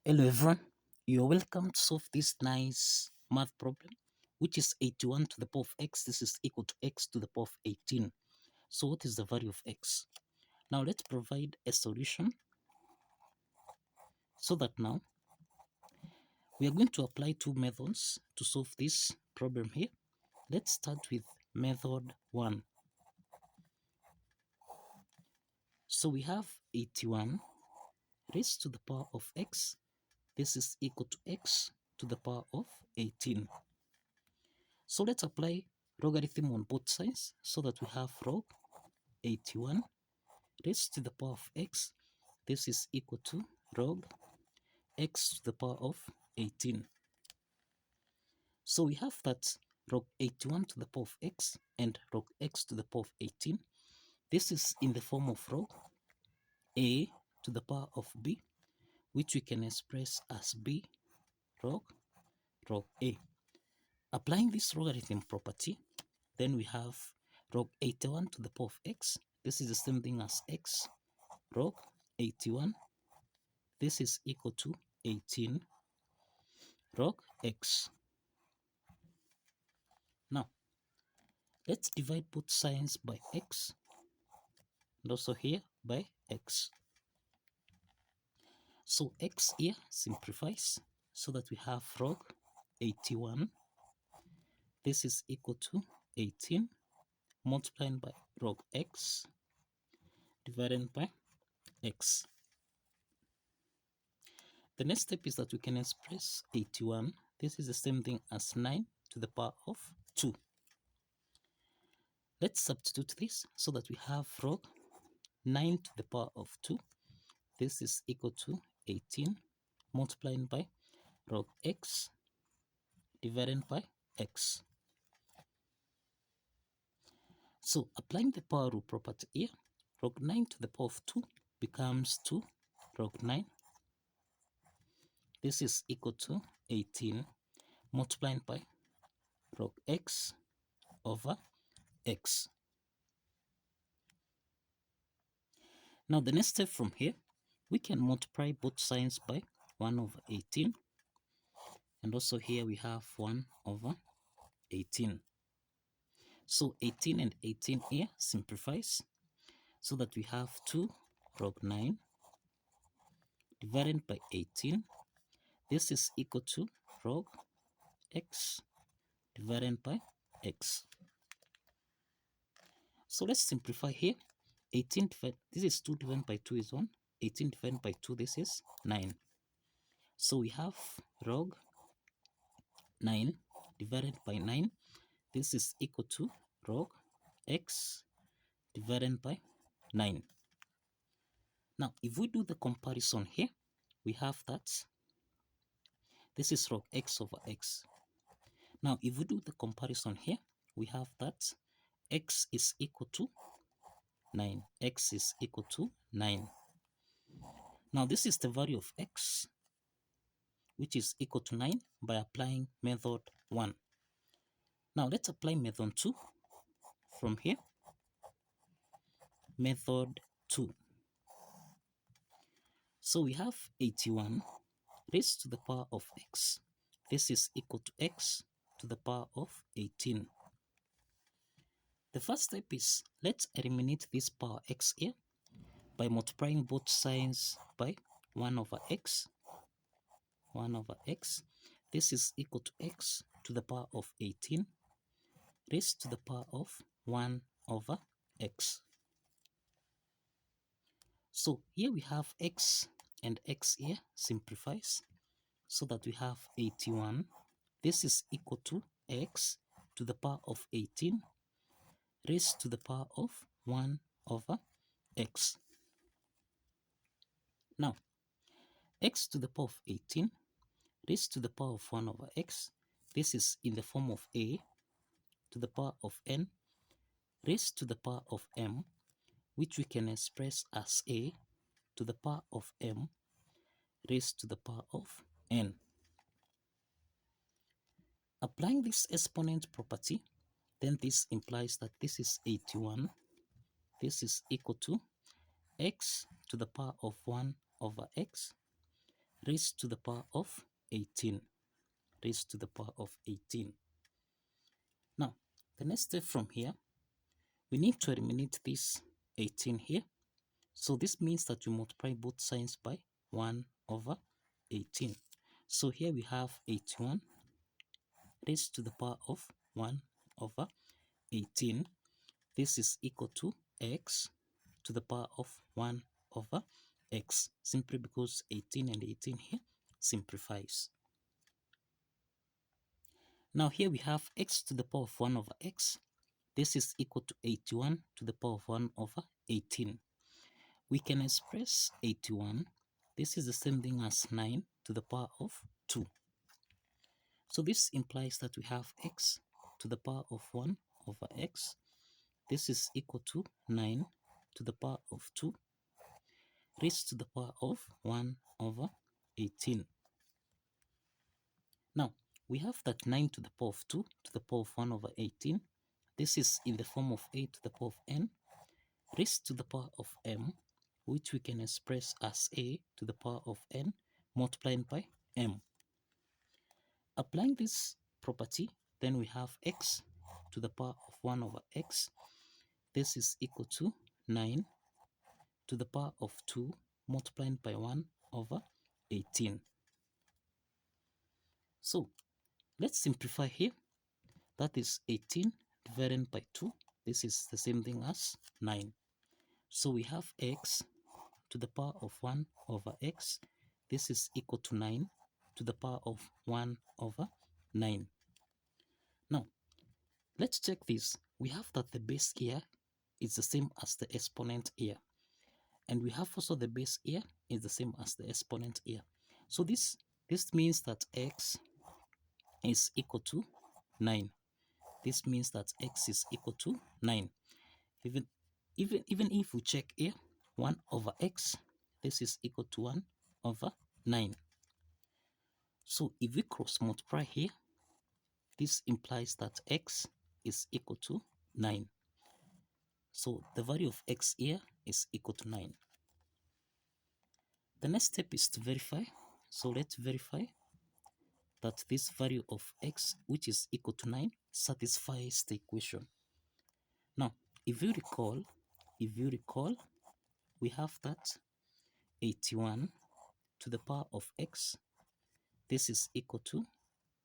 Hello everyone, you're welcome to solve this nice math problem, which is 81 to the power of x. This is equal to x to the power of 18. So what is the value of x? Now let's provide a solution so that now we are going to apply two methods to solve this problem here. Let's start with method 1. So we have 81 raised to the power of x. This is equal to x to the power of 18. So let's apply logarithm on both sides so that we have log 81 raised to the power of x. This is equal to log x to the power of 18. So we have that log 81 to the power of x and log x to the power of 18. This is in the form of log a to the power of b, which we can express as b log a. Applying this logarithm property, then we have log 81 to the power of x. This is the same thing as x log 81. This is equal to 18 log x. Now, let's divide both sides by x and also here by x. So x here simplifies so that we have log 81. This is equal to 18 multiplied by log x divided by x. The next step is that we can express 81. This is the same thing as 9 to the power of 2. Let's substitute this so that we have log 9 to the power of 2. This is equal to 18 multiplied by log x divided by x. So applying the power rule property here, log 9 to the power of 2 becomes 2 log 9. This is equal to 18 multiplied by log x over x. Now the next step from here, we can multiply both sides by 1 over 18. And also here we have 1 over 18. So 18 and 18 here simplifies so that we have 2 log 9 divided by 18. This is equal to log x divided by x. So let's simplify here. 18 divided, this is 2 divided by 2 is 1. 18 divided by 2, this is 9. So we have log 9 divided by 9. This is equal to log x divided by 9. Now, if we do the comparison here, we have that this is log x over x. Now, if we do the comparison here, we have that x is equal to 9. X is equal to 9. Now, this is the value of x, which is equal to 9 by applying method 1. Now, let's apply method 2 from here. Method 2. So we have 81 raised to the power of x. This is equal to x to the power of 18. The first step is let's eliminate this power x here by multiplying both sides by 1 over x. 1 over x. This is equal to x to the power of 18 raised to the power of 1 over x. So here we have x and x here simplifies so that we have 81. This is equal to x to the power of 18 raised to the power of 1 over x. Now, x to the power of 18 raised to the power of 1 over x. This is in the form of a to the power of n raised to the power of m, which we can express as a to the power of m raised to the power of n. Applying this exponent property, then this implies that this is 81. This is equal to x to the power of 1 over x. raised to the power of 18. Raised to the power of 18. Now, the next step from here, we need to eliminate this 18 here. So this means that you multiply both signs by 1 over 18. So here we have 81 raised to the power of 1 over 18. This is equal to x to the power of 1 over x, simply because 18 and 18 here simplifies. Now here we have x to the power of 1 over x. This is equal to 81 to the power of 1 over 18. We can express 81. This is the same thing as 9 to the power of 2. So this implies that we have x to the power of 1 over x. This is equal to 9 to the power of 2 raised to the power of 1 over 18. Now, we have that 9 to the power of 2 to the power of 1 over 18. This is in the form of a to the power of n raised to the power of m, which we can express as a to the power of n multiplied by m. Applying this property, then we have x to the power of 1 over x. This is equal to 9 to the power of 2 multiplied by 1 over 18. So let's simplify here. That is 18 divided by 2. This is the same thing as 9. So we have x to the power of 1 over x. This is equal to 9 to the power of 1 over 9. Now, let's check this. We have that the base here is the same as the exponent here. And we have also the base here is the same as the exponent here. So this means that x is equal to 9. This means that x is equal to 9. Even if we check here, 1 over x, this is equal to 1 over 9. So if we cross multiply here, this implies that x is equal to 9. So the value of x here is equal to 9. The next step is to verify. So let's verify that this value of x, which is equal to 9, satisfies the equation. Now, if you recall, we have that 81 to the power of x, this is equal to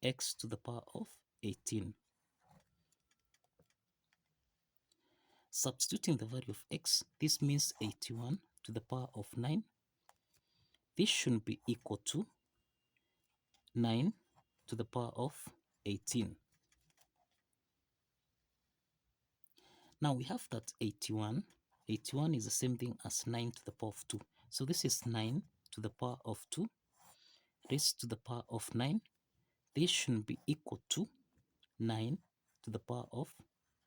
x to the power of 18. Substituting the value of x, this means 81 to the power of 9. This should be equal to 9 to the power of 18. Now we have that 81. 81 is the same thing as 9 to the power of 2. So this is 9 to the power of 2 raised to the power of 9. This should be equal to 9 to the power of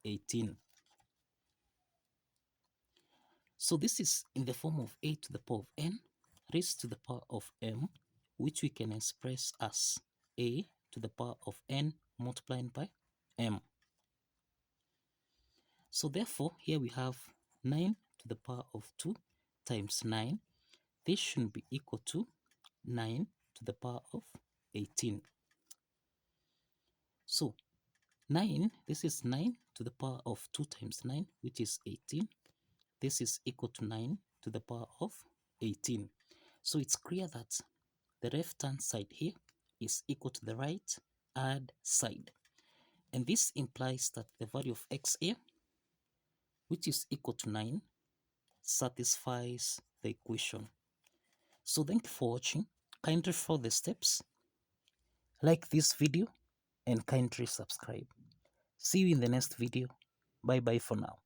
18. So this is in the form of a to the power of n raised to the power of m, which we can express as a to the power of n multiplied by m. So therefore, here we have 9 to the power of 2 times 9. This should be equal to 9 to the power of 18. So 9, this is 9 to the power of 2 times 9, which is 18. This is equal to 9 to the power of 18. So it's clear that the left-hand side here is equal to the right-hand side. And this implies that the value of x here, which is equal to 9, satisfies the equation. So thank you for watching. Kindly follow the steps, like this video, and kindly subscribe. See you in the next video. Bye bye for now.